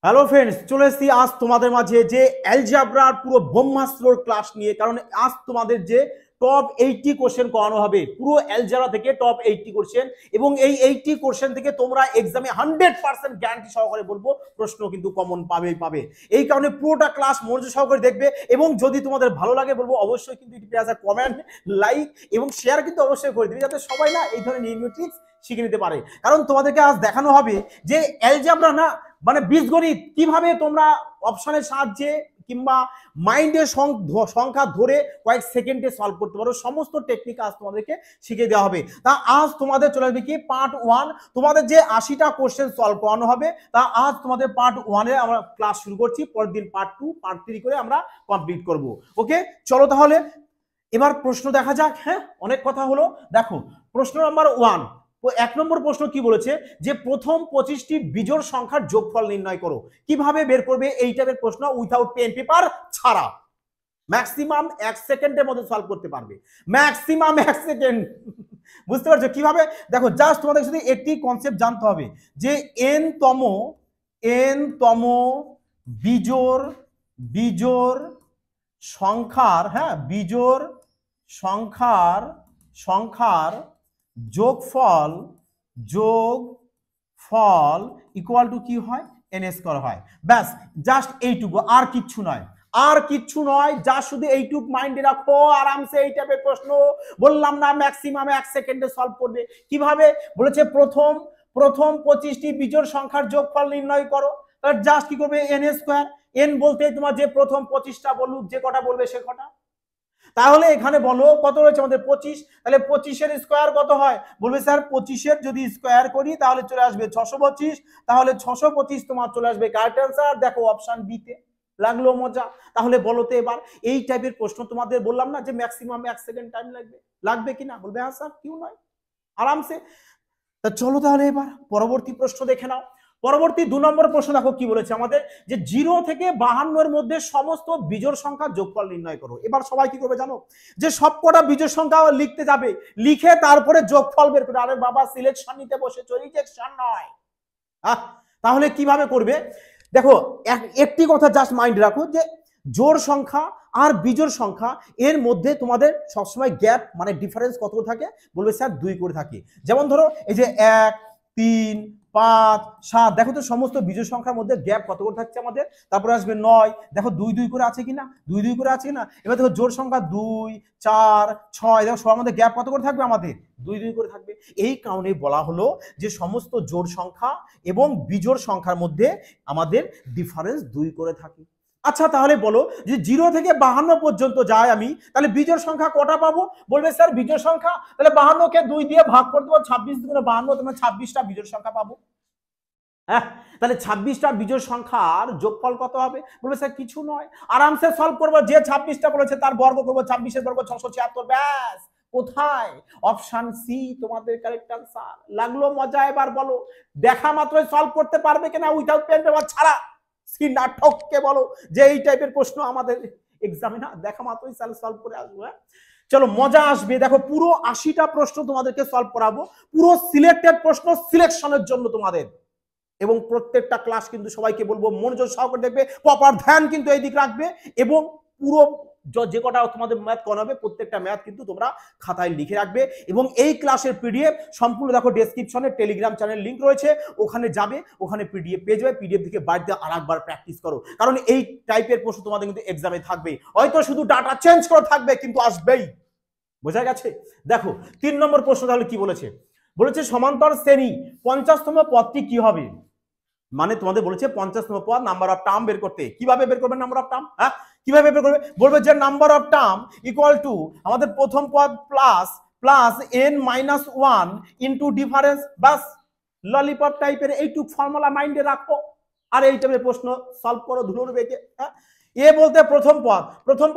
Hello friends, চলে এসেছি আজ তোমাদের মাঝে যে অ্যালজেব্রার পুরো ব্রহ্মাস্ত্রর ক্লাস নিয়ে। কারণ আজ তোমাদের যে টপ 80 কোশ্চেন করানো হবে পুরো অ্যালজেব্রা থেকে, টপ 80 কোশ্চেন। এবং এই 80 কোশ্চেন থেকে তোমরা এক্সামে 100% গ্যারান্টি সহকারে বলবো প্রশ্ন কিন্তু কমন পাবে। এই কারণে পুরোটা ক্লাস মনোযোগ সহকারে দেখবে। এবং যদি তোমাদের ভালো লাগে বলবো অবশ্যই কিন্তু কমেন্ট, লাইক এবং শেয়ার কিন্তু অবশ্যই করে দিবে, যাতে সবাই না এই ধরনের নিউ ট্রিক্স শিখে নিতে পারে। কারণ তোমাদেরকে আজ দেখানো হবে যে অ্যালজেব্রা না মানে বীজগণিত কিভাবে তোমরা অপশনের সাহায্যে কিংবা মাইন্ডের সংখ্যা ধরে কয়েক সেকেন্ডে সলভ করতে পারো, সমস্ত টেকনিক আজ তোমাদেরকে শিখিয়ে দেওয়া হবে। তা আজ তোমাদের চলে আসবে কি পার্ট 1। তোমাদের যে 80টা কোশ্চেন সলভ করানো হবে, তা আজ তোমাদের পার্ট 1 এ আমরা ক্লাস শুরু করছি। পরের দিন পার্ট 2, পার্ট 3 করে আমরা কমপ্লিট করব। ওকে, চলো তাহলে এবার প্রশ্ন দেখা যাক। হ্যাঁ, অনেক কথা হলো। দেখো প্রশ্ন নাম্বার 1, 1 নম্বর প্রশ্ন কি বলেছে যে প্রথম 25টি বিজোড় সংখ্যার যোগফল নির্ণয় করো। কিভাবে বের করবে এই টাইপের প্রশ্ন, উইথাউট পেন পেপার ছাড়া। ম্যাক্সিমাম 1 সেকেন্ডের মধ্যে সলভ করতে পারবে, ম্যাক্সিমাম 1 সেকেন্ড। বুঝতে পারছো কিভাবে? দেখো জাস্ট তোমাদের শুধু একটি কনসেপ্ট জানতে হবে যে n তম বিজোড় বিজোড় সংখ্যার, হ্যাঁ, বিজোড় সংখ্যার যোগফল ইকুয়াল টু কি হয়? n স্কয়ার হয়। ব্যাস, জাস্ট এইটুকু, আর কিচ্ছু নয়, আর কিচ্ছু নয়। যা শুধু এইটুক মাইন্ডে রাখো, আরামসে এই টাইপের প্রশ্ন বললাম না ম্যাক্সিমাম 1 সেকেন্ডে সলভ করবে। কিভাবে বলেছে? প্রথম 25টি বিজোড় সংখ্যার যোগফল নির্ণয় করো। তাহলে জাস্ট কি করবে? n square. n বলতে তোমার যে প্রথম 25টা বলুক, যে কটা বলবে সে কটা। তাহলে এখানে বলো কত রয়েছে আমাদের? 25। তাহলে 25 এর স্কয়ার কত হয়? বলবে স্যার 25 এর যদি স্কয়ার করি তাহলে চলে আসবে 625। তাহলে 625 তোমার চলে আসবে কারেক্ট অ্যান্সার। দেখো অপশন বি তে। লাগলো মজা? তাহলে বলো তো এবার এই টাইপের প্রশ্ন তোমাদের বললাম না যে ম্যাক্সিমাম 1 সেকেন্ড টাইম লাগবে কিনা? বলবে হ্যাঁ স্যার, কিউ নয়, আরামসে। তা চলো তাহলে এবার পরবর্তী প্রশ্ন দেখে নাও। পরবর্তী 2 নম্বর প্রশ্ন দেখো কি বলেছে আমাদের যে 0 থেকে 52 এর মধ্যে সমস্ত বিজোড় সংখ্যার যোগফল নির্ণয় করো। এবার সবাই কি করবে জানো? যে সবকটা বিজোড় সংখ্যা লিখতে যাবে, লিখে তারপরে যোগফল বের করবে। আরে বাবা, সিলেকশন নিতে বসেছো, রিজেকশন নয়। তাহলে কিভাবে করবে? দেখো একটি কথা জাস্ট মাইন্ড রাখো যে জোড় সংখ্যা আর বিজোড় সংখ্যা এর মধ্যে তোমাদের সবসময় গ্যাপ মানে ডিফারেন্স কত থাকে? বলবে স্যার 2 করে থাকে। যেমন ধরো এই যে 1, 3, 5, 7, দেখো তো সমস্ত বিজোড় সংখ্যার মধ্যে গ্যাপ কত করে থাকছে আমাদের। তারপরে আসবে 9, দেখো 2 2 করে আছে কিনা, 2 2 করে আছে কিনা। এবার দেখো জোড় সংখ্যা 2, 4, 6, দেখো সবার মধ্যে গ্যাপ কত করে থাকবে আমাদের? 2 2 করে থাকবে। এই কারণে বলা হলো যে সমস্ত জোড় সংখ্যা এবং বিজোড় সংখ্যার মধ্যে আমাদের ডিফারেন্স 2 করে থাকে। আচ্ছা তাহলে বলো যে 0 থেকে 52 পর্যন্ত যায় আমি, তাহলে বিজোড় সংখ্যা কটা পাবো? বলবে স্যার বিজোড় সংখ্যা তাহলে 52 কে 2 দিয়ে ভাগ করে দেবো, 26 দুগুণে 52, তোমরা 26টা বিজোড় সংখ্যা পাবো। হ্যাঁ, তাহলে 26টা বিজোড় সংখ্যার যোগফল কত হবে? বলবে স্যার কিছু নয়, আরামসে সলভ করবো। যে 26টা বলেছে তার বর্গ করবো, 26 এর বর্গ 676। ব্যাস, কোথায়? অপশন সি তোমাদের কারেক্ট আনসার। লাগলো মজা? এবার বলো দেখা মাত্রই সলভ করতে পারবে কিনা উইথাউট পেন পেপার ছাড়া? স্ক্রিন নাটককে বলো যে এই টাইপের প্রশ্ন আমাদের এক্সামে না দেখা মাত্রই সলভ করে আসবো। হ্যাঁ, চলো মজা আসবে। দেখো পুরো 80টা প্রশ্ন তোমাদেরকে সলভ করাবো, পুরো সিলেক্টেড প্রশ্ন সিলেকশনের জন্য তোমাদের। এবং প্রত্যেকটা ক্লাস কিন্তু সবাইকে বলবো মনোযোগ সহকারে দেখবে, প্রপার ধ্যান কিন্তু এই দিক রাখবে। এবং পুরো যে কটা তোমাদের ম্যাথ করাবে প্রত্যেকটা ম্যাথ কিন্তু তোমরা খাতায় লিখে রাখবে। এবং এই ক্লাসের পিডিএফ সম্পূর্ণ দেখো ডেসক্রিপশনে টেলিগ্রাম চ্যানেল লিংক রয়েছে, ওখানে যাবে, ওখানে পিডিএফ পেয়ে যাবে। পিডিএফ থেকে বাড়িতে আরেকবার প্র্যাকটিস করো, কারণ এই টাইপের প্রশ্ন তোমাদের কিন্তু এক্সামে থাকবে। হয়তো শুধু ডাটা চেঞ্জ করে থাকবে কিন্তু আসবেই। বোঝা গেছে? দেখো 3 নম্বর প্রশ্ন তাহলে কি বলেছে? বলেছে সমান্তর শ্রেণী 50তম পদটি কি হবে? মানে তোমাদের বলেছে 50তম পদ নাম্বার অফ টার্ম বের করতে। কিভাবে বের করবে নাম্বার অফ টার্ম? হ্যাঁ, কিভাবে বের করবে? বলবে যে number of term equal to আমাদের প্রথম পদ প্লাস n-1 ইনটু ডিফারেন্স। বাস, ললিপপ টাইপের এইটুক ফর্মুলা মাইন্ডে রাখো আর এই টাইপের প্রশ্ন সলভ করো ধুলোর বেগে। হ্যাঁ, এ বলতে প্রথম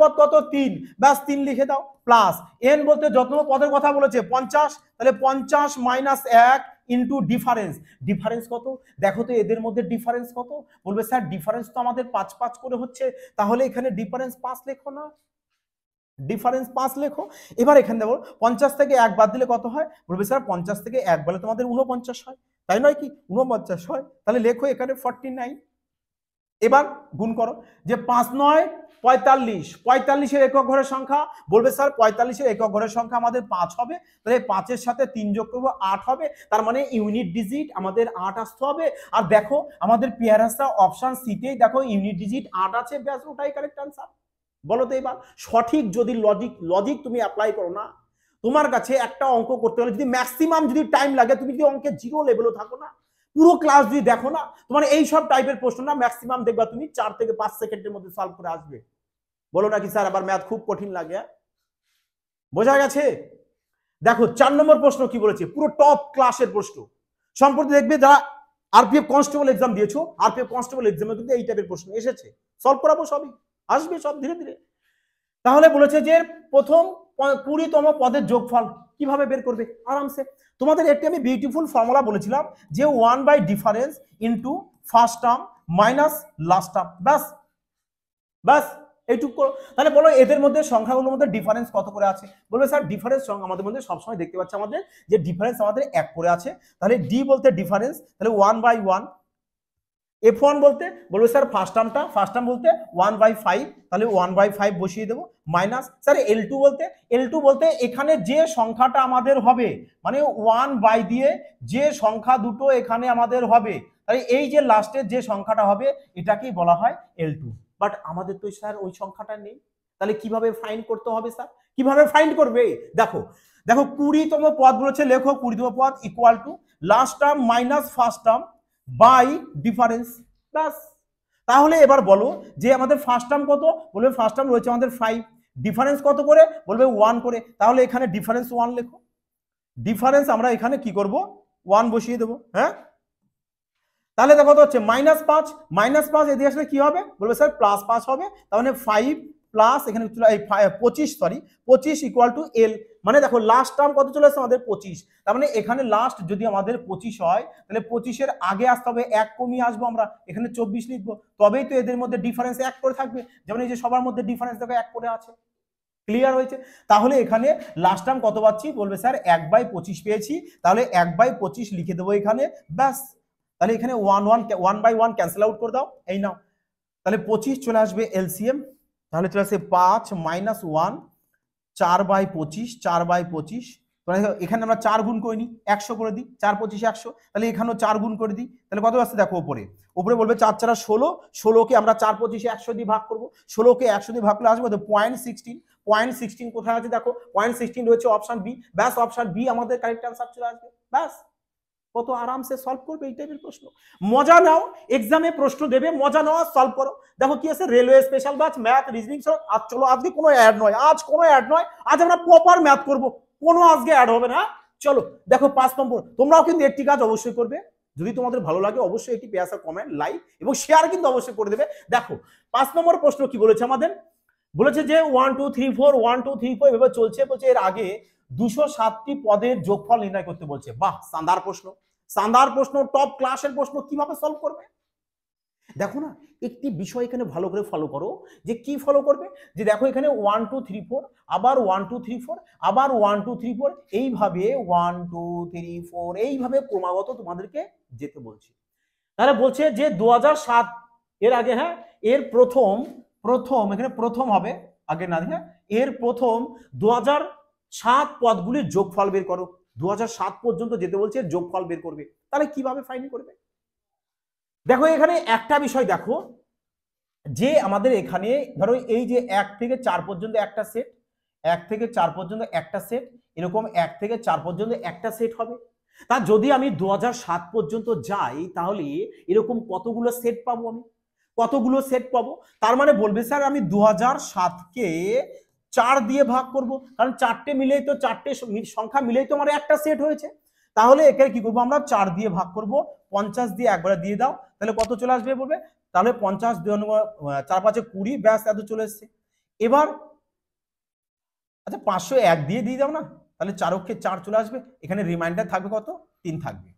পদ কত? 3, ব্যাস 3 লিখে দাও। প্লাস n বলতে যত পদের কথা বলেছে 50, তাহলে 50 মাইনাস 1 ইনটু ডিফারেন্স কত? দেখো তো এদের মধ্যে ডিফারেন্স কত? বলবে স্যার ডিফারেন্স তো আমাদের 5 5 করে হচ্ছে, তাহলে এখানে ডিফারেন্স 5 লেখো না, ডিফারেন্স 5 লেখো। এবার এখানে দেখো 50 থেকে 1 বাদ দিলে কত হয়? বলবে স্যার 50 থেকে 1 বলে তোমাদের 49 হয়, তাই নয় কি? 49 হয়, তাহলে লেখো এখানে 49। এবার গুণ করো, যে 5 9 45, 45-এর একক ঘরের সংখ্যা, বলবে স্যার 45-এর একক ঘরের সংখ্যা আমাদের 5 হবে, তাহলে 5-এর সাথে 3 যোগ করবো 8 হবে, তার মানে ইউনিট ডিজিট আমাদের 8 আসতে হবে। আর দেখো আমাদের পেয়ারাসটা অপশন সিতেই দেখো ইউনিট ডিজিট 8 আছে, ব্যাস ওটাই কারেক্ট আনসার। বলো তো এবার সঠিক যদি লজিক তুমি অ্যাপ্লাই করো না, তোমার কাছে একটা অঙ্ক করতে হলে যদি ম্যাক্সিমাম যদি টাইম লাগে, তুমি যদি অঙ্কে 0 লেভেলও থাকো না, পুরো ক্লাস যদি দেখো না, তোমার এই সব টাইপের প্রশ্ন না ম্যাক্সিমাম দেখবা তুমি 4 থেকে 5 সেকেন্ডের মধ্যে সলভ করে আসবে। বলো নাকি স্যার আবার ম্যাথ খুব কঠিন লাগে? বোঝা গেছে? দেখো 4 নম্বর প্রশ্ন কি বলেছে, পুরো টপ ক্লাসের প্রশ্ন। সম্প্রতি দেখবে যারা আরপিএফ কনস্টেবল এক্সাম দিয়েছো, আরপিএফ কনস্টেবল এক্সামে কিন্তু এই টাইপের প্রশ্ন এসেছে, সলভ করাবো, সবই আসবে সব ধীরে ধীরে। তাহলে বলেছে যে প্রথম 20তম পদের যোগফল কিভাবে বের করবে, আরামসে। তোমাদের একটি আমি বিউটিফুল ফর্মুলা বলেছিলাম যে 1/ডিফারেন্স into first term minus last term, ব্যাস ব্যাস এইটুকু করো। তাহলে বলো এদের মধ্যে সংখ্যাগুলোর মধ্যে ডিফারেন্স কত করে আছে, বলবে স্যার ডিফারেন্স আমাদের মধ্যে সবসময় দেখতে পাচ্ছি আমাদের যে ডিফারেন্স আমাদের 1 করে আছে, তাহলে ডি বলতে ডিফারেন্স, তাহলে 1/1। F1 বলতে বলবে স্যার ফার্স্ট টার্ম বলতে 1/5, তাহলে 1/5 বসিয়ে দেবো, মাইনাস স্যার L2 বলতে এখানে যে সংখ্যাটা আমাদের হবে, মানে 1 দিয়ে যে সংখ্যা দুটো এখানে আমাদের হবে, তাহলে এই যে লাস্টের যে সংখ্যাটা হবে এটাকেই বলা হয় L2। বাট আমাদের তো স্যার ওই সংখ্যাটা নেই, তাহলে কিভাবে ফাইন্ড করতে হবে স্যার, কিভাবে ফাইন্ড করবে? দেখো 20তম পদ বলেছে, লেখো 20তম পদ equal to last term minus first term by difference, ব্যাস। তাহলে এবার বলো যে আমাদের ফার্স্ট টার্ম কত, বলবে ফার্স্ট টার্ম রয়েছে আমাদের 5, ডিফারেন্স কত করে, বলবে 1 করে, তাহলে এখানে ডিফারেন্স 1 লেখো, ডিফারেন্স আমরা এখানে কি করব 1 বসিয়ে দেবো, হ্যাঁ। তাহলে দেখো তো হচ্ছে -5 এদিকে আসলে কি হবে, বলবে স্যার +5 হবে, তার মানে 5 প্লাস এখানে 25 ইকুয়াল টু এল, মানে দেখো লাস্ট টার্ম কত চলে আসছে আমাদের 25, তার মানে এখানে লাস্ট যদি আমাদের 25 হয়, তাহলে 25-এর আগে আসতে হবে 1 কমিয়ে আসবো আমরা, এখানে 24 লিখবো, তবেই তো এদের মধ্যে ডিফারেন্স 1 করে থাকবে, যেমন এই যে সবার মধ্যে ডিফারেন্স দেখো 1 করে আছে, ক্লিয়ার হয়েছে? তাহলে এখানে লাস্ট টার্ম কত পাচ্ছি, বলবে স্যার 1/25 পেয়েছি, তাহলে 1/25 লিখে দেবো এখানে, ব্যাস। তাহলে এখানে 1/1 ক্যান্সেল আউট করে দাও, এই নাও, তাহলে 25 চলে আসবে এলসিএম, তাহলে চলে আসে 5 - 1 4/25, এখানে আমরা 4 গুণ করে নিই, 100 করে দিই, 4 25 100, তাহলে এখানেও 4 গুণ করে দিই, তাহলে কত আসছে দেখো উপরে বলবে 4 4 16, 16কে আমরা 4 25 100 দিয়ে ভাগ করবো, 16কে 100 দিয়ে ভাগ করলে আসবে 0.16 কোথায় আছে দেখো, 0.16 রয়েছে অপশন বি, ব্যাস অপশন বি আমাদের কারেক্ট আনসার চলে আসবে, ব্যাস। কত আরামসে সলভ করবে এই টাইপের প্রশ্ন, মজা নাও, এক্সামে প্রশ্ন দেবে, মজা নাও, সলভ করো। দেখো কি আছে, railway special batch math reasoning, আজ চলো আজকে কোনো অ্যাড নয়, আজ আমরা প্রপার ম্যাথ করব, কোনো আজকে অ্যাড হবে না। চলো দেখো 5 নম্বর, তোমরাও কিন্তু একটি কাজ অবশ্যই করবে, যদি তোমাদের ভালো লাগে অবশ্যই একটি পেয়াসা কমেন্ট লাইক এবং শেয়ার কিন্তু অবশ্যই করে দেবে। দেখো 5 নম্বর প্রশ্ন কি বলেছে আমাদের, বলেছে যে 1 2 3 4 1 2 3 4 এভাবে চলছে, বলছে এর আগে 207টি পদের যোগফল নির্ণয় করতে বলছে। বাহ, শানদার প্রশ্ন, টপ ক্লাসের প্রশ্ন, কিভাবে সলভ করবে দেখো না, একটি বিষয় এখানে ভালো করে ফলো করো, যে কি ফলো করবে, যে দেখো এখানে 1 2 3 4, আবার 1 2 3 4, আবার 1 2 3 4, এইভাবে 1 2 3 4 এইভাবে ক্রমাগত তোমাদেরকে যেতে বলছে। তাহলে বলছে যে 2007 এর আগে, হ্যাঁ, এর প্রথম এখানে প্রথম হবে, আগে না, হ্যাঁ, এর প্রথম 2007 পদগুলির যোগফল বের করো, 2007 পর্যন্ত যেতে বলছে, যোগফল বের করবে। তাহলে কিভাবে ফাইন্ড করবে, দেখো এখানে একটা বিষয় দেখো, যে আমাদের এখানে ধরো এই যে 1 থেকে 4 পর্যন্ত একটা সেট, 1 থেকে 4 পর্যন্ত একটা সেট, এরকম 1 থেকে 4 পর্যন্ত একটা সেট হবে। তা যদি আমি 2007 পর্যন্ত যাই, তাহলে এরকম কতগুলো সেট পাবো, তার মানে বলবে স্যার আমি 2007-কে 4 দিয়ে ভাগ করব, কারণ 4টে মিলেই তো, 4টে সংখ্যা মিলেই তো আমার একটা সেট হয়েছে। তাহলে একে কি করবো আমরা, 4 দিয়ে ভাগ করব, 50 দিয়ে একবারে দিয়ে দাও, তাহলে কত চলে আসবে বলবে, তাহলে 50 4 5 20, ব্যাস এত চলে এসছে। এবার আচ্ছা 501 দিয়ে দাও না, তাহলে 4 অক্ষে 4 চলে আসবে, এখানে রিমাইন্ডার থাকবে কত, 3 থাকবে।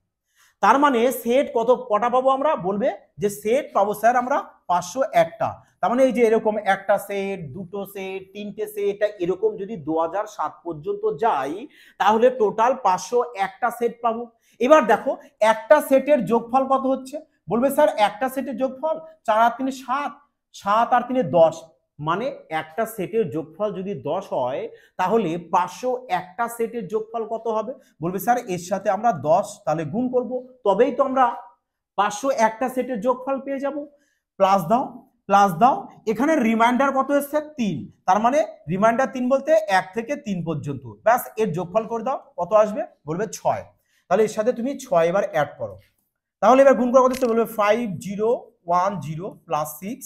তার মানে সেট কটা পাবো আমরা, বলবে যে সেট পাবো স্যার আমরা 501টা। তার মানে এই যে এরকম একটা সেট, দুটো সেট, তিনটে সেট, এরকম যদি 2007 পর্যন্ত যাই, তাহলে টোটাল 501টা সেট পাবো। এবার দেখো একটা সেটের যোগফল কত হচ্ছে, বলবে স্যার একটা সেটের যোগফল 4 আর 3 7, 7 আর 3 10, মানে একটা সেটের যোগফল যদি 10 হয় তাহলে 501টা সেটের যোগফল কত হবে? বলবে স্যার এর সাথে আমরা 10 তাহলে গুণ করব, তবেই তো আমরা 501টা সেটের যোগফল পেয়ে যাব। প্লাস দাও, প্লাস দাও, এখানে রিমাইন্ডার কত এসছে? 3, তার মানে রিমাইন্ডার 3 বলতে 1 থেকে 3 পর্যন্ত, ব্যাস এর যোগফল করে দাও, কত আসবে? বলবে 6। তাহলে এর সাথে তুমি 6 এবার অ্যাড করো, তাহলে এবার গুণ করা কত হচ্ছে? বলবে 5010 প্লাস 6,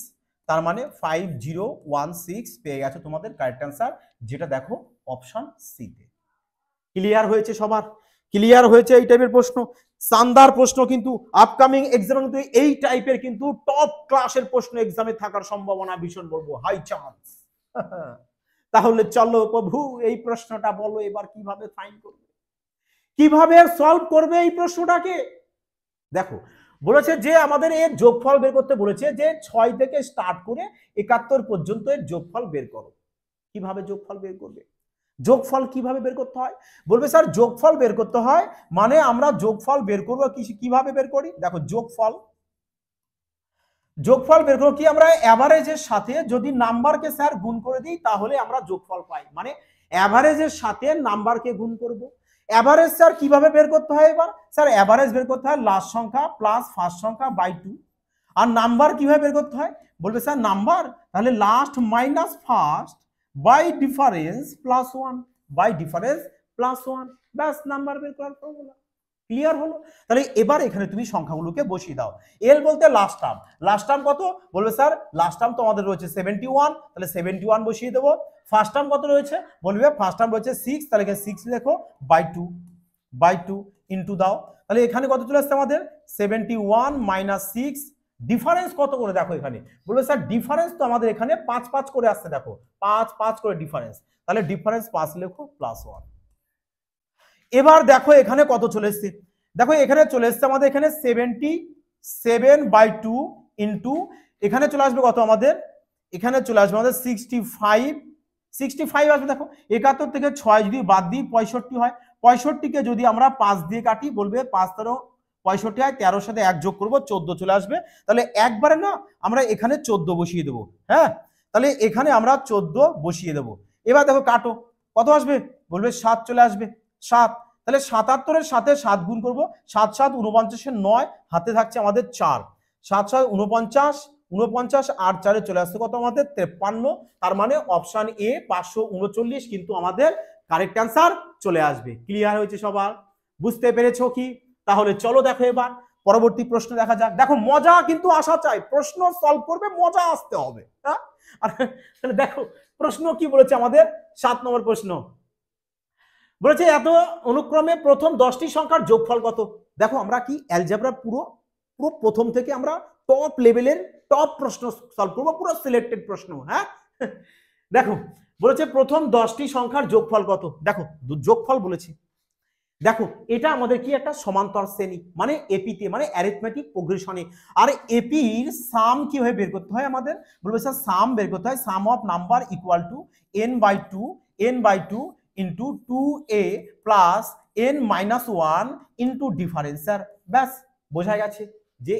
তার মানে 5016 পেয়ে গেছে তোমাদের কারেক্ট অ্যান্সার, যেটা দেখো অপশন সি তে। ক্লিয়ার হয়েছে সবার? ক্লিয়ার হয়েছে এই টাইপের প্রশ্ন, শানদার প্রশ্ন কিন্তু আপকামিং এক্সামে কিন্তু এই টাইপের কিন্তু টপ ক্লাসের প্রশ্ন এক্সামে থাকার সম্ভাবনা ভীষণ বলবো হাই চান্স। তাহলে চলো প্রভু এই প্রশ্নটা বলো এবার কিভাবে ফাইন্ড করবে, কিভাবে সলভ করবে এই প্রশ্নটাকে। দেখো বলেছে যে আমাদের এর যোগফল বের করতে বলেছে, যে 6 থেকে স্টার্ট করে 71 পর্যন্ত এর যোগফল বের করো। কিভাবে যোগফল বের করবে? যোগফল কিভাবে বের করতে হয়? বলবে স্যার যোগফল বের করতে হয় মানে আমরা যোগফল বের করব কিভাবে বের করি? দেখো যোগফল বের করব কি, আমরা এভারেজের সাথে যদি নাম্বারকে স্যার গুণ করে দিই তাহলে আমরা যোগফল পাই, মানে এভারেজের সাথে নাম্বারকে গুণ করব। এভারেজ স্যার কিভাবে বের করতে হয়? এবার স্যার এভারেজ বের করতে হয় লাস্ট সংখ্যা প্লাস ফার্স্ট সংখ্যা বাই 2। আর নাম্বার কিভাবে বের করতে হয়? বলবে স্যার নাম্বার তাহলে last minus first by difference plus 1, by difference plus 1, ব্যাস নাম্বার বের করার ফর্মুলা। ক্লিয়ার হলো? তাহলে এবার এখানে তুমি সংখ্যাগুলোকে বসিয়ে দাও। এল বলতে লাস্ট টার্ম, লাস্ট টার্ম কত? বলবে স্যার লাস্ট টার্ম তো আমাদের রয়েছে 71, তাহলে 71 বসিয়ে দেবো। ফার্স্ট টার্ম কত রয়েছে? বলবে ফার্স্ট টার্ম রয়েছে 6, তাহলে 6 লেখো বাই 2 ইনটু দাও, তাহলে এখানে কত চলে আসছে আমাদের? 71 মাইনাস 6, ডিফারেন্স কত করে দেখো এখানে? বলবে স্যার ডিফারেন্স তো আমাদের এখানে 5 5 করে আসছে, দেখো 5 5 করে ডিফারেন্স, তাহলে ডিফারেন্স 5 লেখো প্লাস 1। এবার দেখো এখানে কত চলে এসছে? দেখো এখানে চলে এসছে আমাদের এখানে 77/2 ইনটু এখানে চলে আসবে কত আমাদের? এখানে চলে আসবে আমাদের 65 আসবে। দেখো 71 থেকে 6 যদি বাদ দিই 65 হয়, 65কে যদি আমরা 5 দিয়ে কাটি, বলবে 5 13 65 হয়, 13 সাথে 1 যোগ করবো 14 চলে আসবে। তাহলে একবারে না আমরা এখানে 14 বসিয়ে দেবো, হ্যাঁ, তাহলে এখানে আমরা 14 বসিয়ে দেবো। এবার দেখো কাটো, কত আসবে? বলবে 7 চলে আসবে, 7। তাহলে 77-এর সাথে 7 গুণ করবো, 7 7 49 9, হাতে থাকছে আমাদের 4, 7 7 49, 49 আর 4 চলে আসছে কত আমাদের? 53। তার মানে অপশন এ 539 কিন্তু আমাদের কারেক্ট অ্যান্সার চলে আসবে। ক্লিয়ার হয়েছে সবার? বুঝতে পেরেছো কি? তাহলে চলো দেখো এবার পরবর্তী প্রশ্ন দেখা যাক। দেখো মজা কিন্তু আসা চাই, প্রশ্ন সলভ করবে মজা আসতে হবে, হ্যাঁ। আর দেখো প্রশ্ন কি বলেছে আমাদের? 7 নম্বর প্রশ্ন বলেছে এত অনুক্রমে প্রথম 10টি সংখ্যার যোগফল কত? দেখো আমরা কি অ্যালজেব্রা পুরো প্রথম থেকে আমরা টপ লেভেলের টপ প্রশ্ন সলভ করবো, পুরো সিলেক্টেড প্রশ্ন, হ্যাঁ। দেখো বলেছে প্রথম 10টি সংখ্যার যোগফল কত? দেখো যোগফল বলেছি, দেখো এটা আমাদের কি একটা সমান্তর শ্রেণী, মানে এপিতে মানে অ্যারিথমেটিক প্রোগ্রেশনে। আর এপির সাম কিভাবে বের করতে হয় আমাদের? বলবে স্যার সাম বের করতে হয় sum of number equal to n/2 into 2a plus n-1 into difference. Sir ব্যাস বোঝা গেছে যে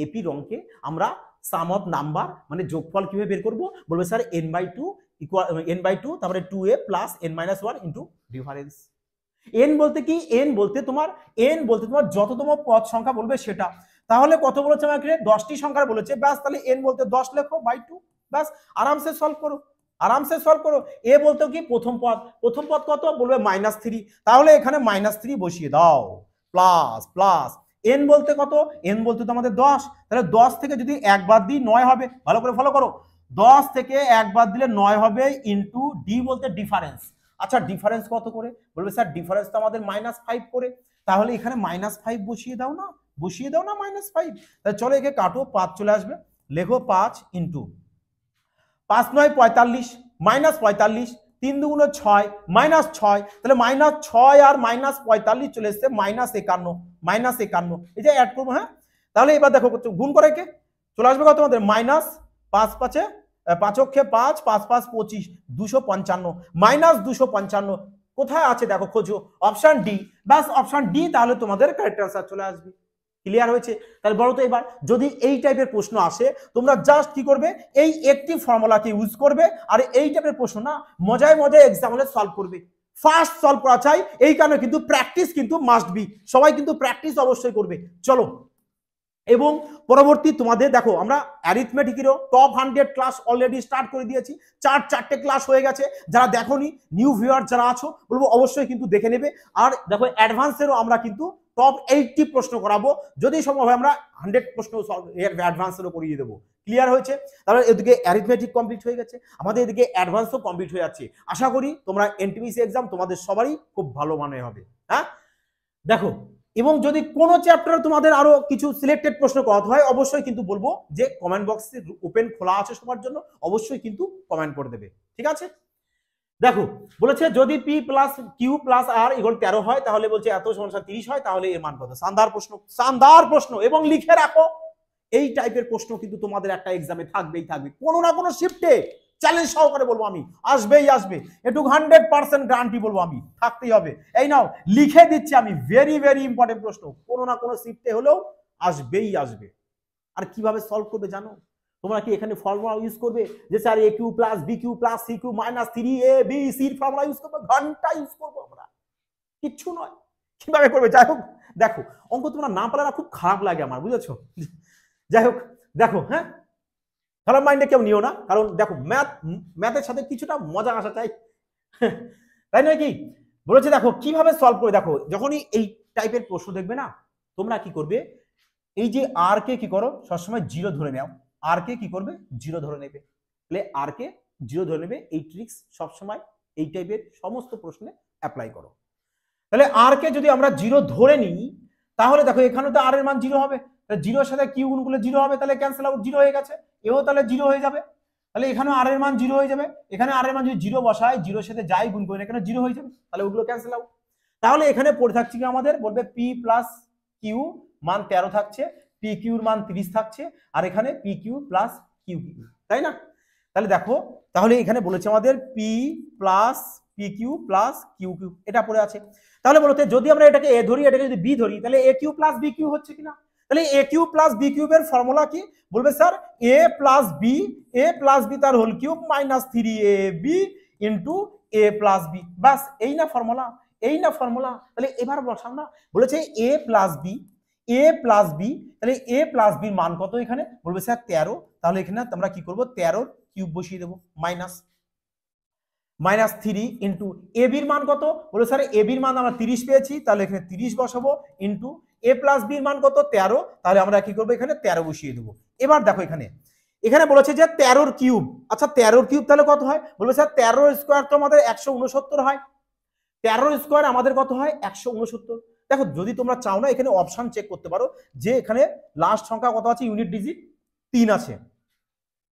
এপি অঙ্কে আমরা সাম অফ নাম্বার মানে যোগফল কিভাবে বের করব? বলবে স্যার n/2 ইকুয়াল n/2 তারপরে 2a plus n-1 into difference. n বলতে কি? n বলতে তোমার যততম পদ সংখ্যা বলবে সেটা। তাহলে কত বলেছে আমাকে? 10টি সংখ্যার বলেছে, ব্যাস তাহলে n বলতে 10 লেখো বাই 2, ব্যাস আরামসে সলভ করো, আরামসে সলভ করো। এ বলতে কি? প্রথম পদ কত? বলবে -3, তাহলে এখানে -3 বসিয়ে দাও প্লাস প্লাস n বলতে কত? n বলতে তো আমাদের 10, তাহলে 10 থেকে যদি 1 বাদ দিই 9 হবে, ভালো করে ফলো করো, 10 থেকে 1 বাদ দিলে 9 হবে ইনটু ডি বলতে ডিফারেন্স। আচ্ছা ডিফারেন্স কত করে? বলবে স্যার ডিফারেন্স তো আমাদের -5 করে, তাহলে এখানে -5 বসিয়ে দাও না, -5। তাহলে চলো একে কাটো, 5 চলে আসবে, লেখো 5 ইনটু 5 9 45 -45, 3 2 6 -6, তাহলে -6 আর -45 চলে এসছে -51, এই যে অ্যাড করবো, হ্যাঁ। তাহলে এবার দেখো গুণ করে কে চলে আসবে কত আমাদের? -5 5 5 5 5 5 25 255 -255 কোথায় আছে দেখো খোঁজো, অপশন ডি, ব্যাস অপশন ডি, তাহলে তোমাদের কারেক্ট অ্যান্সার চলে আসবে। ক্লিয়ার হয়েছে? তাহলে বলো তো এবার যদি এই টাইপের প্রশ্ন আসে তোমরা জাস্ট কি করবে, এই একটি ফর্মুলাকে ইউজ করবে আর এই টাইপের প্রশ্ন না মজায় মজায় এক্সাম হলে সলভ করবে। ফার্স্ট সলভ করা চাই, এই কারণে কিন্তু প্র্যাকটিস কিন্তু মাস্ট বি, সবাই কিন্তু প্র্যাকটিস অবশ্যই করবে। চলো, এবং পরবর্তী তোমাদের দেখো আমরা অ্যারিথমেটিকেরও টপ 100 ক্লাস অলরেডি স্টার্ট করে দিয়েছি, চারটে ক্লাস হয়ে গেছে। যারা দেখোনি, নিউ ভিউয়ার যারা আছো বলবো অবশ্যই কিন্তু দেখে নেবে। আর দেখো অ্যাডভান্সেরও আমরা কিন্তু টপ 80 প্রশ্ন করাবো, যদি সম্ভব হয় আমরা 100 প্রশ্ন অ্যাডভান্সেরও করিয়ে দেবো। ক্লিয়ার হয়েছে? তাহলে এদিকে অ্যারিথমেটিক কমপ্লিট হয়ে গেছে, আমাদের এদিকে অ্যাডভান্সও কমপ্লিট হয়ে যাচ্ছে। আশা করি তোমরা এনটিপিসি এক্সাম তোমাদের সবারই খুব ভালো মানে হবে। হ্যাঁ দেখো, এবং যদি কোনো চ্যাপ্টার তোমাদের আরো কিছু সিলেক্টেড প্রশ্ন করাতে হয় অবশ্যই কিন্তু বলবো যে কমেন্ট বক্সে ওপেন খোলা আছে সবার জন্য, অবশ্যই কিন্তু কমেন্ট করে দেবে। ঠিক আছে? দেখো বলেছে যদি পি প্লাস কিউ প্লাস আর ইকুয়াল 13 হয় তাহলে বলছে এত সমস্যা 30 হয়, তাহলে এর মান কত? শানদার প্রশ্ন এবং লিখে রাখো। এই টাইপের প্রশ্ন কিন্তু তোমাদের একটা এক্সামে থাকবেই থাকবে, কোনো না কোনো শিফটে চ্যালেঞ্জ সহকারে বলবো আমি, আসবেই আসবে, একটু 100% গ্যারান্টি বলবো আমি, থাকতেই হবে। এই নাও লিখে দিচ্ছি আমি, ভেরি ভেরি ইম্পর্টেন্ট প্রশ্ন, কোনো না কোনো শিফটে হলেও আসবেই আসবে। আর কিভাবে সলভ করবে জানো? তোমরা কি এখানে ফর্মুলা ইউজ করবে যে sir A cube plus B cube plus C cube minus 3ab formula use করবে? ঘন্টা ইউজ করবো আমরা, কিচ্ছু নয়। কিভাবে করবে? যাই হোক দেখো, অঙ্ক তোমরা না পারলে না খুব খারাপ লাগে আমার, বুঝেছো? যাই হোক দেখো, হ্যাঁ খারাপ মাইন্ডে কেউ নিও না, কারণ দেখো ম্যাথের সাথে কিছুটা মজা আসা চাই, তাই নয় কি? বলেছে দেখো কিভাবে সলভ করে। দেখো যখনই এই টাইপের প্রশ্ন দেখবে না, তোমরা কি করবে, এই যে আর কে কি করো সবসময় জিরো ধরে নাও, আর কে কি করবে জিরো ধরে নেবে, তাহলে আর কে জিরো ধরে নেবে। এই ট্রিক্স সবসময় এই টাইপের সমস্ত প্রশ্নে অ্যাপ্লাই করো। তাহলে আর কে যদি আমরা জিরো ধরে নিই তাহলে দেখো এখানে তো আর এর মান জিরো হবে, জিরোর সাথে কিউ গুণ করলে জিরো হবে, তাহলে ক্যান্সেল আউট, জিরো হয়ে গেছে। এও তাহলে জিরো হয়ে যাবে, তাহলে এখানে আর এর মান জিরো হয়ে যাবে। এখানে আর এর মান যদি জিরো বসায়, জিরোর সাথে যাই গুণ করি না কেন জিরো হয়ে যাবে, তাহলে ওগুলো ক্যান্সেল আউট। তাহলে এখানে পড়ে থাকছে কি আমাদের, বলবে পি প্লাস কিউ মান 13 থাকছে, পি কিউর মান 30 থাকছে, আর এখানে P Q plus Q Q, তাই না? তাহলে দেখো, তাহলে এখানে বলেছে আমাদের P plus P Q plus Q Q, এটা পড়ে আছে। তাহলে বলতে যদি আমরা এটাকে এ ধরি, এটাকে যদি বি ধরি, তাহলে A cube plus B cube হচ্ছে কিনা? তাহলে এ কিউ প্লাস বি কিউবের ফর্মুলা কি? বলবে স্যার এ প্লাস বি তার whole cube minus 3ab into A plus B, বাস এই না ফর্মুলা, এই না ফর্মুলা। তাহলে এবার বসাও না, বলেছে এ প্লাস বি, তাহলে এ প্লাস বির মান কত এখানে? বলবে স্যার 13, তাহলে এখানে আমরা কি করবো 13 কিউব বসিয়ে দেবো, মাইনাস 3 ইন্টু এ বির মান কত? বলে স্যার এ বির মান আমরা 30 পেয়েছি, তাহলে এখানে 30 বসাবো, ইন্টু এ প্লাস বির মান কত 13, তাহলে আমরা কি করবো এখানে 13 বসিয়ে দেবো। এবার দেখো এখানে বলেছে যে 13 কিউব, আচ্ছা 13 কিউব তাহলে কত হয়? বলবে স্যার 13 স্কোয়ার তো আমাদের 169 হয়, 13 স্কোয়ার আমাদের কত হয়? 169। দেখো যদি তোমরা চাও না এখানে অপশন চেক করতে পারো যে এখানে লাস্ট সংখ্যা কত আছে, ইউনিট ডিজিট 3 আছে,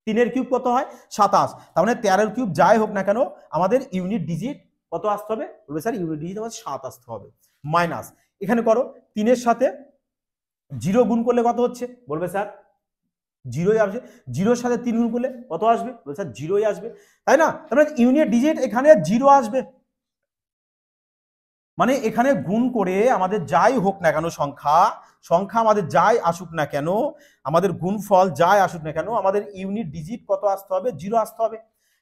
3 কিউব কত হয়? 27। তার মানে 13 কিউব যাই হোক না কেন আমাদের ইউনিট ডিজিট কত আসতে হবে? বলবে স্যার ইউনিট ডিজিট আমাদের 7 আসতে হবে, মাইনাস এখানে করো 3 এর সাথে 0 গুণ করলে কত হচ্ছে? বলবে স্যার 0ই আসবে, 0 সাথে 3 গুণ করলে কত আসবে? বলবে স্যার 0ই আসবে, তাই না? তার মানে ইউনিট ডিজিট এখানে 0 আসবে, মানে এখানে গুণ করে আমাদের যাই হোক না কেন সংখ্যা আমাদের যাই আসুক না কেন, আমাদের গুণফল যাই আসুক না কেন, আমাদের ইউনিট ডিজিট কত আসতে হবে? 0 আসতে হবে।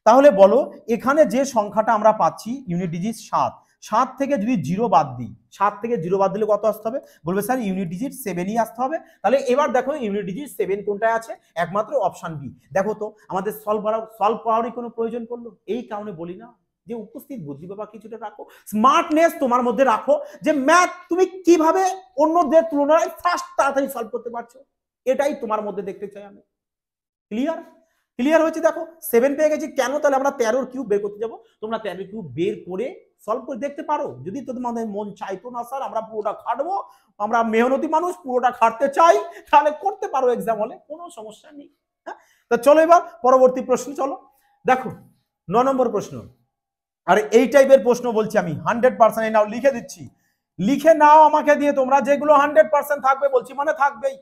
তাহলে বলো এখানে যে সংখ্যাটা আমরা পাচ্ছি ইউনিট ডিজিট 7 থেকে যদি 0 বাদ দিই, 7 থেকে 0 বাদ দিলে কত আসতে হবে? বলবে স্যার ইউনিট ডিজিট 7ই আসতে হবে। তাহলে এবার দেখো ইউনিট ডিজিট 7 কোনটায় আছে? একমাত্র অপশন বি। দেখো তো আমাদের সলভ করারই কোনো প্রয়োজন পড়লো? এই কারণে বলি না যে উপস্থিত বুদ্ধি বাবা কিছুটা রাখো, স্মার্টনেস তোমার মধ্যে রাখো, যে ম্যাথ তুমি কিভাবে অন্যদের তুলনায় ফাস্ট তাড়াতাড়ি সলভ করতে পারছো, এটাই তোমার মধ্যে দেখতে চাই আমি। ক্লিয়ার হয়েছে? দেখো 7 পেয়ে গেছি কেন? তাহলে আমরা 13 কিউব বের করতে যাব, তোমরা 13 কিউব বের করে সলভ করে দেখতে পারো। যদি তোমাদের মন চাইতো না স্যার আমরা পুরোটা খাটবো, আমরা মেহনতি মানুষ পুরোটা খাটতে চাই, তাহলে করতে পারো এক্সাম হলে, কোনো সমস্যা নেই। হ্যাঁ, তো চলো এবার পরবর্তী প্রশ্ন। চলো দেখো 9 নম্বর প্রশ্ন, আর এই টাইপের প্রশ্ন বলছি আমি 100%। নাও লিখে দিচ্ছি, লিখে নাও আমাকে দিয়ে, তোমরা যেগুলো 100% থাকবে বলছি মানে থাকবেই।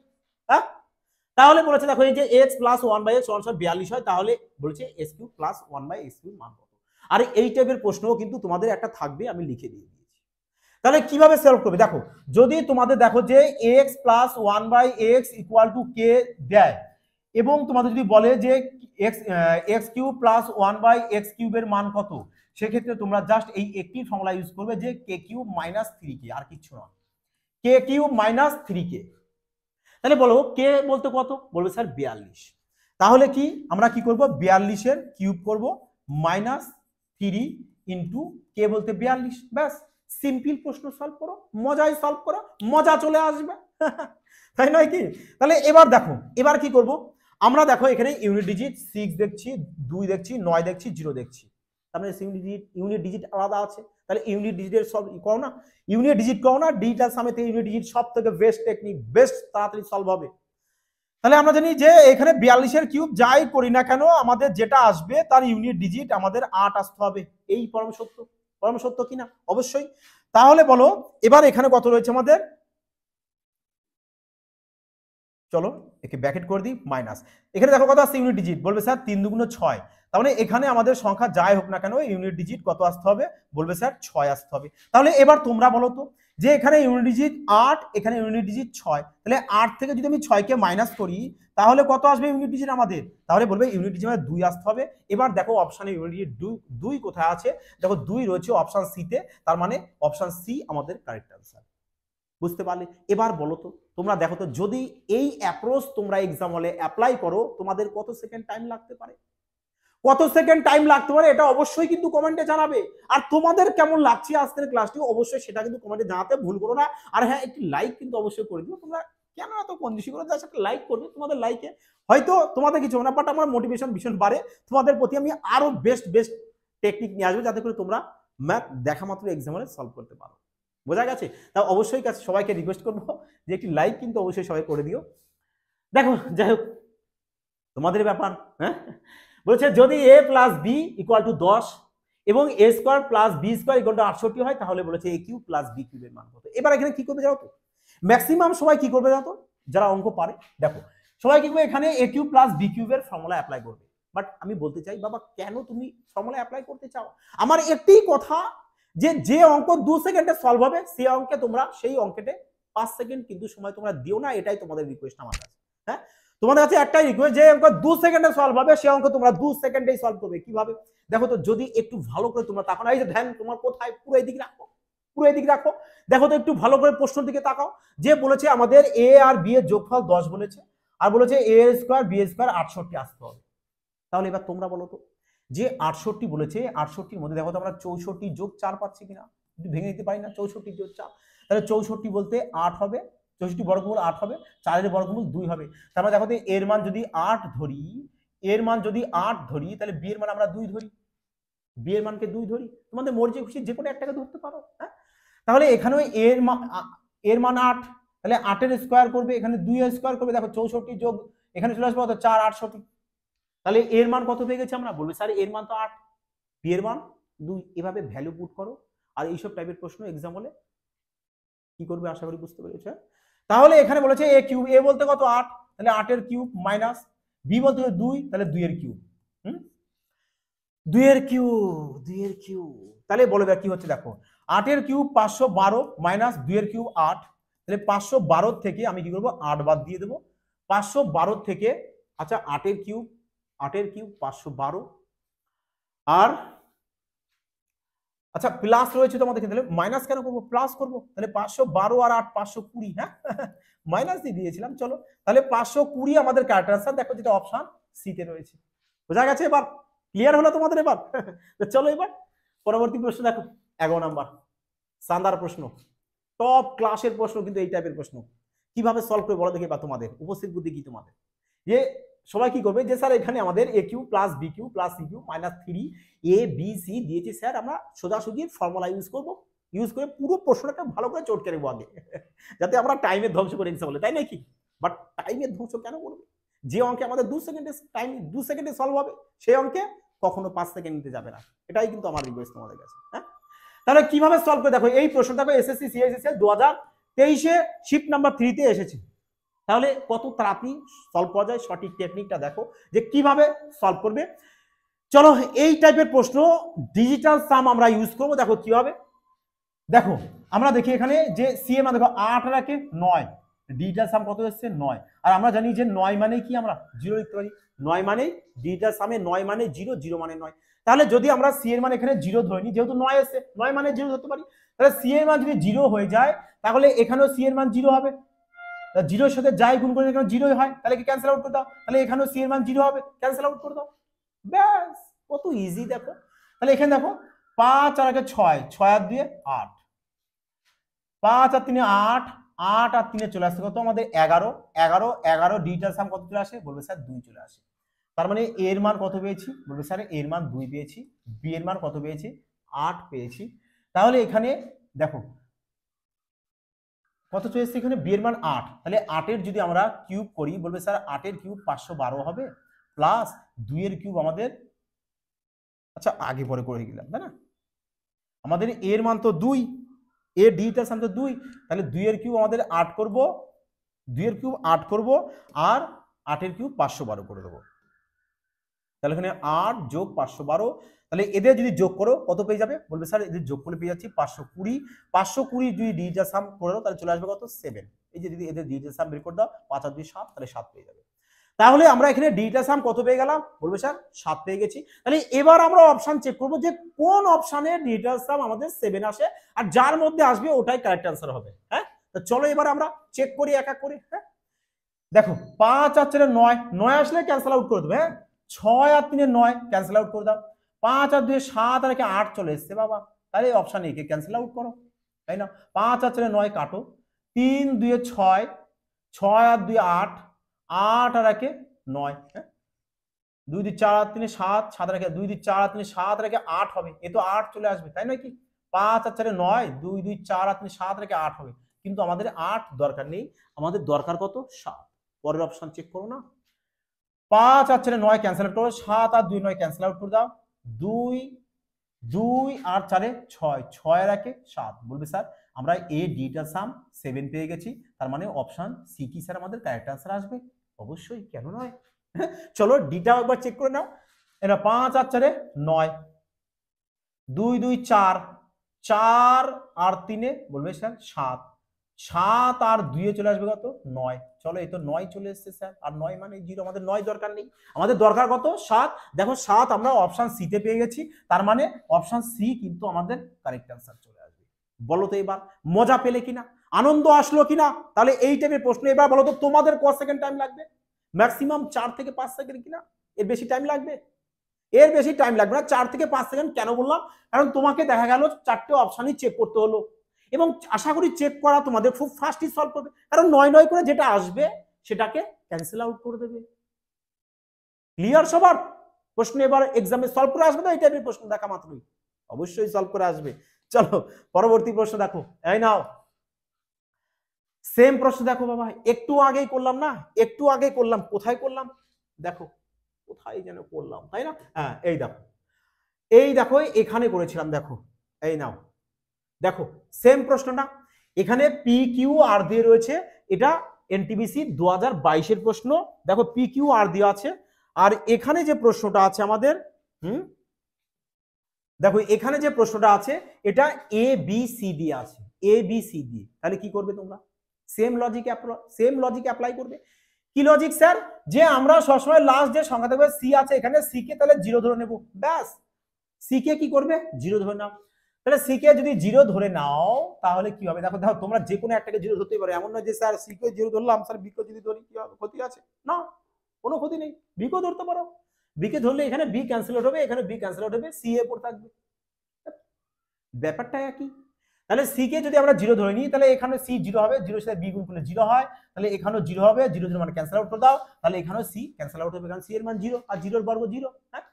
হ্যাঁ, তাহলে বলেছে দেখো এই যে x প্লাস 1/x 42 হয়, তাহলে বলেছে x cube plus 1/x cube মান কত? আর এই টাইপের প্রশ্নও কিন্তু তোমাদের একটা থাকবে, আমি লিখে দিয়ে দিয়েছি। তাহলে কিভাবে সলভ করবে দেখো, যদি তোমাদের দেখো যে x plus 1/x equal to K দেয়, এবং তোমাদের যদি বলে যে এক্স কিউব প্লাস 1/x কিউবের মান কত, সেক্ষেত্রে তোমরা জাস্ট এই একটি ফর্মুলা ইউজ করবে যে কে কিউব মাইনাস 3k, আর কিছু না, কে কিউব মাইনাস 3k। তাহলে বলো কে বলতে কত, বলবে স্যার 42। তাহলে কি আমরা কি করব, 42 এর কিউব করব মাইনাস 3 ইন্টু কে বলতে 42, ব্যাস সিম্পল প্রশ্ন সলভ করো, মজাই সলভ করো, মজা চলে আসবে তাই নয় কি? তাহলে এবার দেখো, এবার কি করব আমরা, দেখো এখানে ইউনিট ডিজিট 6 দেখছি, 2 দেখছি, 9 দেখছি, 0 দেখছি, তার মানে ইউনিট ডিজিট আলাদা আছে। তাহলে ইউনিট ডিজিটের সলভ করো না, ইউনিট ডিজিট করো না, ডিজিটাল সামেতে ইউনিট ডিজিট সব থেকে বেস্ট টেকনিক, বেস্ট তাড়াতাড়ি সলভ হবে। তাহলে আমরা জানি যে এখানে 42 এর কিউব যাই করি না কেন আমাদের যেটা আসবে তার ইউনিট ডিজিট আমাদের 8 আসতে হবে, এই পরম সত্য, পরম সত্য কিনা? অবশ্যই। তাহলে বলো এবার এখানে কত রয়েছে আমাদের, চলো একে ব্র্যাকেট করে দিই মাইনাস, এখানে দেখো কত আসছে ইউনিট ডিজিট, বলবে স্যার 3 দুগুণ 6, তার মানে এখানে আমাদের সংখ্যা যাই হোক না কেন ইউনিট ডিজিট কত আসতে হবে, বলবে স্যার 6 আসতে হবে। তাহলে এবার তোমরা বলো তো যে এখানে ইউনিট ডিজিট 8, এখানে ইউনিট ডিজিট 6, তাহলে 8 থেকে যদি আমি 6 কে মাইনাস করি তাহলে কত আসবে ইউনিট ডিজিট আমাদের, তাহলে বলবে ইউনিট ডিজিট 2 আসতে হবে। এবার দেখো অপশনে ইউনিট ডিজিট 2 কোথায় আছে, দেখো 2 রয়েছে অপশন সি তে, তার মানে অপশন সি আমাদের কারেক্ট আনসার। বুঝতে পারলে? এবার বলো তো তোমরা দেখো তো যদি এই অ্যাপ্রোচ তোমরা এক্সাম হলে অ্যাপ্লাই করো তোমাদের কত সেকেন্ড টাইম লাগতে পারে, কত সেকেন্ড টাইম লাগতে পারে এটা অবশ্যই কিন্তু কমেন্টে জানাবে। আর তোমাদের কেমন লাগছে আজকের ক্লাসটি অবশ্যই সেটা কিন্তু কমেন্টে জানাতে ভুল করো না। আর হ্যাঁ একটি লাইক কিন্তু অবশ্যই করে দিও, তোমরা কেন এত কঞ্জুসি করো, জাস্ট একটা লাইক করবে, তোমাদের লাইকে হয়তো তোমাদের কিছু হবে না, বাট আমার মোটিভেশন ভীষণ বাড়ে, তোমাদের প্রতি আমি আরো বেস্ট টেকনিক নিয়ে আসবো যাতে করে তোমরা ম্যাথ দেখা মাত্র এক্সাম হলে সলভ করতে পারো। বোঝা গেছে? তা অবশ্যই সবাইকে রিকোয়েস্ট করবো যে একটি লাইক কিন্তু অবশ্যই সবাই করে দিও। দেখো যাই হোক তোমাদের ব্যাপার, হ্যাঁ বলছে যদি a plus B equal to 10 এবং a square plus B square equal to 68 হয় তাহলে বলেছে a কিউব প্লাস বি কিউবের মান কত। এবার এখানে কি করবে জানো তো, ম্যাক্সিমাম সবাই কি করবে জানো তো, যারা অঙ্ক পারে দেখো সবাই কি করবে, এখানে a কিউব প্লাস বি কিউবের ফর্মুলা অ্যাপ্লাই করবে। বাট আমি বলতে চাই বাবা কেন তুমি ফর্মুলা অ্যাপ্লাই করতে চাও, আমার একটি কথা যে অঙ্ক 2 সেকেন্ডে সলভ হবে সেই অঙ্কে তোমরা সেই অঙ্কেতে 5 সেকেন্ড কিন্তু সময় তোমরা দিও না, এটাই তোমাদের রিকোয়েস্ট আমার কাছে। হ্যাঁ তোমাদের কাছে একটাই রিকোয়েস্ট, যে অঙ্ক 2 সেকেন্ডে সলভ হবে সেই অঙ্ক তোমরা 2 সেকেন্ডেই সলভ করবে। কিভাবে দেখো তো, যদি একটু ভালো করে তোমরা তাকাও, এই যে ধ্যান তোমার কোথায়, পুরো এদিকে রাখো, পুরো এদিকে রাখো, দেখো তো একটু ভালো করে প্রশ্নের দিকে তাকাও। যে বলেছে আমাদের a আর b এর যোগফল 10 বলেছে, আর বলেছে a স্কয়ার b স্কয়ার 68 আসতে হবে। তাহলে এবার তোমরা বলো তো যে 68 বলেছে, 68 এর মধ্যে দেখো তো আমরা 64 যোগ 4 পাচ্ছি কিনা, ভেঙে দিতে পারি না, 64 যোগ 4, তাহলে 64 বলতে 8 হবে, 64 বর্গমূল 8 হবে, 4 এর বর্গমূল 2 হবে। তারপরে দেখো তো এর মান যদি 8 ধরি, এর মান যদি 8 ধরি তাহলে বি এর মান আমরা 2 ধরি, বি এর মানকে 2 ধরি, তোমাদের মর্জি খুশি যে কোনো একটাকে ধরতে পারো। হ্যাঁ তাহলে এখানেও এর মান 8, তাহলে 8 এর স্কয়ার করবে, এখানে 2 এর স্কয়ার করবে, দেখো 64 যোগ এখানে চলে আসবে কত 4 68, তাহলে এর মান কত পেয়ে গেছে আমরা, বলবো স্যার এর মান তো 8, বি এর মান 2, এভাবে ভ্যালু পুট করো। আর এইসব টাইপের প্রশ্ন এক্সাম হলে কি করবে আশা করি বুঝতে পেরেছো। তাহলে এখানে বলেছে a কিউব, a বলতে কত 8, তাহলে 8 এর কিউব মাইনাস b বলতে 2, তাহলে 2 এর কিউব, 2 এর কিউব, 2 এর কিউব, তাহলে বলবে কি হচ্ছে দেখো 8 এর কিউব 512 মাইনাস 2 এর কিউব 8, তাহলে 512 থেকে আমি কি করব 8 বাদ দিয়ে দেব, 512 থেকে আচ্ছা 8 এর কিউব 512, আর আচ্ছা প্লাস রয়েছে তোমাদের, তাহলে মাইনাস কেন করবো, প্লাস করবো, তাহলে 512 আর 8 520, হ্যাঁ মাইনাস দিয়ে দিয়েছিলাম, চলো তাহলে 520 আমাদের কারেক্ট আনসার, দেখো যেটা অপশন সি তে রয়েছে। বোঝা গেছে? এবার ক্লিয়ার হলো তোমাদের এবার তো চলো এবার পরবর্তী প্রশ্ন দেখো, 11 নাম্বার শানদার প্রশ্ন, টপ ক্লাসের প্রশ্ন কিন্তু এই টাইপের প্রশ্ন। কিভাবে সলভ করে বলো দেখি বা তোমাদের উপস্থিত বুদ্ধি কি তোমাদের, যে সবাই কি করবে যে স্যার এখানে আমাদের a Q plus b Q plus c Q minus 3 a b c দিয়েছে স্যার, আমরা সোজাসুজি ফর্মুলা ইউজ করে পুরো প্রশ্নটাকে ভালো করে চটকে নেবো আগে যাতে আমরা টাইমের ধ্বংস করে এক্সাম বলে, তাই নাকি? বাট টাইমের ধ্বংস কেন করবে, যে অঙ্কে আমাদের 2 সেকেন্ডে টাইম 2 সেকেন্ডে সলভ হবে সেই অঙ্কে কখনো 5 সেকেন্ড নিতে যাবে না, এটাই কিন্তু আমার রিকোয়েস্ট তোমাদের কাছে। হ্যাঁ তাহলে কিভাবে সলভ করে দেখো, এই প্রশ্নটা এসএসসি সিএসএসএল 2023 শিফট নাম্বার 3 তে এসেছে। তাহলে কত তাড়াতাড়ি সলভ করা যায় সঠিক টেকনিকটা দেখো যে কিভাবে সলভ করবে। চলো এই টাইপের প্রশ্ন ডিজিটাল সাম আমরা ইউজ করবো, দেখো কিভাবে। দেখো আমরা দেখি এখানে যে সি এর মান দেখো 8 আর 1 9, ডিটার সাম কত এসেছে 9। আর আমরা জানি যে 9 মানে কি আমরা 0 লিখতে পারি, 9 মানে ডিটার সামে 9 মানে 0, 0 মানে 9। তাহলে যদি আমরা সি এর মান এখানে 0 ধরে নিই, যেহেতু 9 এসেছে 9 মানে 0 ধরতে পারি, তাহলে সি এর মান যদি 0 হয়ে যায় তাহলে এখানেও সি এর মান 0 হবে। 0 এর সাথে যাই গুণ করে এখানে 0 হয়, তাহলে কি ক্যান্সেল আউট করে দাও, তাহলে এখানেও সি এর মান 0 হবে, ক্যান্সেল আউট করে দাও, ব্যাস কত ইজি দেখো। তাহলে এখানে দেখো 5 আর 1 6, 6 আর 2 8, 5 আর 3 8, 8 আর 3 চলে আসছে কত আমাদের 11, 11, 11 ডিটার সাম কত চলে আসে, বলবে স্যার 2 চলে আসে। তার মানে এর মান কত পেয়েছি, বলবে স্যার এর মান 2 পেয়েছি, বি এর মান কত পেয়েছি 8 পেয়েছি। তাহলে এখানে দেখো কত চলে এসেছে, এখানে বি এর মান 8, তাহলে 8 এর যদি আমরা কিউব করি, বলবে স্যার 8 এর কিউব 512 হবে, প্লাস 2 এর কিউব আমাদের, আচ্ছা আগে পরে করে গেলাম তাই না, আমাদের এর মান তো 2, এ ডিটার সাম তো 2, তাহলে 2 এর কিউব আমাদের 8 করব, 2 এর কিউব 8 করব, আর 8 এর কিউব 512 করে দেবো। তাহলে এখানে 8 যোগ 512, তাহলে এদের যদি যোগ করো কত পেয়ে যাবে, বলবে স্যার এদের যোগ করে পেয়ে যাচ্ছি 520, 520 যদি ডিটার সাম করে দাও তাহলে চলে আসবে কত 7। এই যে যদি এদের ডিটার সাম বের করে দাও 5 আর 2 7, তাহলে 7 পেয়ে যাবে। তাহলে আমরা এখানে ডিটার সাম কত পেয়ে গেলাম, বলবে স্যার 7 পেয়ে গেছি। তাহলে এবার আমরা অপশন চেক করব যে কোন অপশনে ডিটার সাম আমাদের 7 আসে, আর যার মধ্যে আসবে ওটাই কারেক্ট অ্যান্সার হবে। হ্যাঁ, তো চলো এবার আমরা চেক করি এক এক করে। হ্যাঁ দেখো 5 আর 4 9, 9 আসলে ক্যান্সেল আউট করে দেবে। হ্যাঁ 6 আর 3 9, ক্যান্সেল আউট করে দাও। 5 আর 2 7 আর 8 চলে এসছে বাবা, তাহলে option A K cancel out করো, তাই না। 5 আর 4 9 কাটো, 3 2 6, 6 আর 2 8, 8 আর 1 9, হ্যাঁ 2 2 4 আর 3 7, 7 আর 1 2 2 4 আর 3 7 আর 1 8 হবে, এ তো 8 চলে আসবে তাই নয় কি। 5 আর 4 9, 2 2 4 আর 3 7 আর 1 8 হবে, কিন্তু আমাদের 8 দরকার নেই, আমাদের দরকার কত 7। পরের অপশন চেক করো না, 5 আর 4 9 ক্যান্সেল আউট করো, 7 আর 2 9 ক্যান্সেল আউট করে দাও, 2 2 আর 4 6, 6 আর 1 7, বলবে স্যার আমরা এ ডিটার সাম 7 পেয়ে গেছি, তার মানে অপশন সি কি স্যার আমাদের কারেক্ট আনসার আসবে, অবশ্যই কেন নয়। চলো ডিটা একবার চেক করে নাও, এটা 5 আর 4 9, 2 2 4, 4 আর 3 বলবে স্যার 7, 7 আর 2 চলে আসবে কত 9, চলো এই তো 9 চলে এসেছে স্যার, আর 9 মানে 0, আমাদের 9 দরকার নেই, আমাদের দরকার কত 7। দেখো 7 আমরা অপশন সি তে পেয়ে গেছি, তার মানে অপশন সি কিন্তু আমাদের কারেক্ট অ্যান্সার চলে আসবে। বলো তো এবার মজা পেলে কিনা, আনন্দ আসলো কিনা, তাহলে এই টাইপের প্রশ্ন এবার বলো তো তোমাদের কত সেকেন্ড টাইম লাগবে, ম্যাক্সিমাম 4 থেকে 5 সেকেন্ড কিনা, এর বেশি টাইম লাগবে, এর বেশি টাইম লাগবে না, 4 থেকে 5 সেকেন্ড। কেন বললাম, কারণ তোমাকে দেখা গেল 4টে অপশনই চেক করতে হলো, এবং আশা করি চেক করা তোমাদের খুব ফাস্টই সলভ করবে, কারণ 9 9 করে যেটা আসবে সেটাকে ক্যান্সেল আউট করে দেবে। ক্লিয়ার সবার? প্রশ্ন এবার এক্সামে সলভ করে আসবে তো, এই টাইপের প্রশ্ন দেখা মাত্রই অবশ্যই সলভ করে আসবে। চলো পরবর্তী প্রশ্ন দেখো, এই নাও সেম প্রশ্ন দেখো বাবা, একটু আগেই করলাম না, একটু আগে করলাম, কোথায় করলাম দেখো, কোথায় যেন করলাম তাই না, হ্যাঁ এই দেখো, এই দেখো এখানে করেছিলাম, দেখো এই নাও দেখো সেম প্রশ্নটা, এখানে পি কিউ আর দিয়ে রয়েছে, এটা এনটিপিসি 2022 এর প্রশ্ন, দেখো পি কিউ আর দেওয়া আছে, আর এখানে যে প্রশ্নটা আছে আমাদের, দেখো এখানে যে প্রশ্নটা আছে এটা এ বি সি দিয়ে আছে, এ বি সি দিয়ে, তাহলে কি করবে তোমরা, সেম লজিক অ্যাপ্লাই করবে। কি লজিক স্যার, যে আমরা সবসময় লাস্ট যে সংখ্যা থাকবে সি আছে, এখানে সি কে তাহলে 0 ধরে নেব, ব্যাস সি কে কি করবে 0 ধরে নাও, তাহলে সি কে যদি 0 ধরে নাও তাহলে কি হবে, দেখো দেখো তোমরা যে কোনো একটাকে 0 ধরতেই পারো, এমন নয় যে স্যার সি কে 0 ধরলাম, স্যার বি কে যদি ধরি কি হবে, ক্ষতি আছে না, কোনো ক্ষতি নেই, বি কে ধরতে পারো, বি কে ধরলে এখানে বি ক্যান্সেল আউট হবে, এখানে বি ক্যান্সেল আউট হবে, সি এ পড়ে থাকবে, ব্যাপারটা একই। তাহলে সি কে যদি আমরা 0 ধরে নিই, তাহলে এখানে সি 0 হবে, 0 এর সাথে বি গুণ করলে 0 হয়, তাহলে এখানেও 0 হবে, 0 0 মানে ক্যান্সেল আউট করে দাও, তাহলে এখানেও সি ক্যান্সেল আউট হবে, কারণ সি এর মান 0 আর 0 এর বর্গ 0। হ্যাঁ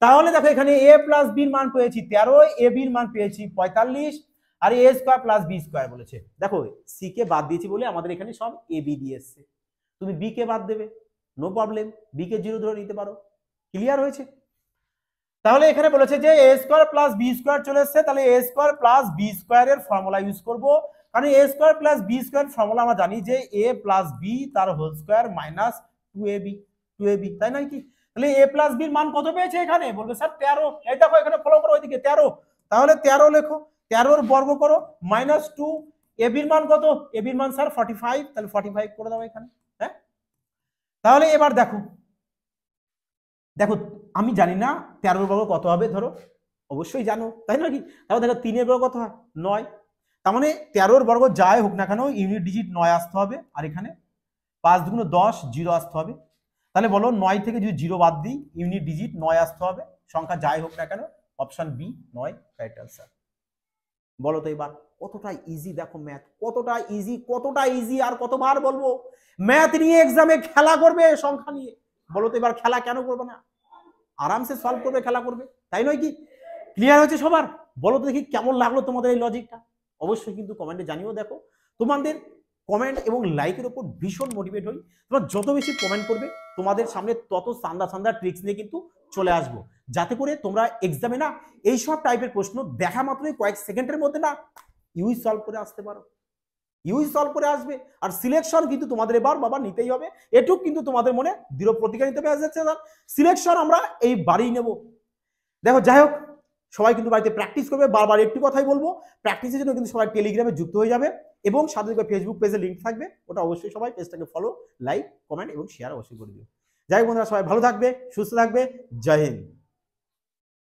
তাহলে দেখো এখানে a প্লাস b এর মান পেয়েছি 13, a b এর মান পেয়েছি 45, আর a square plus b square বলেছে। দেখো সি কে বাদ দিয়েছি বলে আমাদের এখানে সব a b দিয়ে এসেছে, তুমি b কে বাদ দেবে, নো প্রবলেম, b কে 0 ধরে নিতে পারো। ক্লিয়ার হয়েছে? তাহলে এখানে বলেছে যে a square plus b square চলে এসেছে, তাহলে a square plus b square এর ফর্মুলা ইউজ করব, কারণ a square plus b square formula আমরা জানি যে a প্লাস b তার হোল স্কয়ার মাইনাস 2ab, তাই নয় কি? তাহলে a প্লাস b এর মান কত পেয়েছে এখানে, বলবে স্যার 13, এই দেখো এখানে ফলো করো ওইদিকে 13, তাহলে 13 লেখো, 13 বর্গ করো -2, এবির মান কত? এবির মান স্যার 45, তাহলে 45 করে দাও এখানে। হ্যাঁ, তাহলে এবার দেখো দেখো আমি জানি না 13 বর্গ কত হবে, ধরো অবশ্যই জানো তাই নাকি? তাহলে দেখো 3 বর্গ কত হয়? 9। তার মানে 13 বর্গ যাই হোক না কেন ইউনিট ডিজিট 9 আসতে হবে, আর এখানে 5 দুগুণ 10, 0 আসতে হবে। তাহলে বলো 9 থেকে যদি 0 বাদ দিই ইউনিট ডিজিট 9 আসতে হবে, সংখ্যা যাই হোক না কেন। Option B 9 right answer. বলো তো এবার কতটা ইজি, দেখো ম্যাথ কতটা ইজি, কতটা ইজি। আর কতবার বলবো ম্যাথ নিয়ে এক্সামে খেলা করবে সংখ্যা নিয়ে। বলো তো এবার খেলা কেন করবে না? আরামসে সলভ করবে, খেলা করবে, তাই নয় কি? ক্লিয়ার হয়েছে সবার? বলো তো দেখি কেমন লাগলো তোমাদের এই লজিকটা। অবশ্যই কিন্তু কমেন্টে জানিও। দেখো তোমাদের কমেন্ট এবং লাইকের উপর ভীষণ মোটিভেট হই। তোমরা যত বেশি কমেন্ট করবে তোমাদের সামনে তত সান্দা সান্দা ট্রিক্স নিয়ে কিন্তু চলে আসবো, যাতে করে তোমরা এক্সামে না এইসব টাইপের প্রশ্ন দেখা মাত্রই কয়েক সেকেন্ডের মধ্যে না ইউই সলভ করে আসতে পারো, ইউই সলভ করে আসবে। আর সিলেকশন কিন্তু তোমাদের এবার বাবা নিতেই হবে, এটুক কিন্তু তোমাদের মনে দৃঢ় প্রতিজ্ঞা নিতে হবে। সিলেকশন আমরা এই বাড়িই নেব। দেখো যাই হোক সবাই কিন্তু বাড়িতে প্র্যাকটিস করবে। বারবার একটু কথাই বলবো, প্র্যাকটিসের জন্য কিন্তু সবাই টেলিগ্রামে যুক্ত হয়ে যাবে, এবং সাথে ফেসবুক পেজে লিঙ্ক থাকবে, ওটা অবশ্যই সবাই পেজটাকে ফলো, লাইক, কমেন্ট এবং শেয়ার অবশ্যই করে দিও। যাই হোক বন্ধুরা, সবাই ভালো থাকবে, সুস্থ থাকবে। জয় হিন্দ।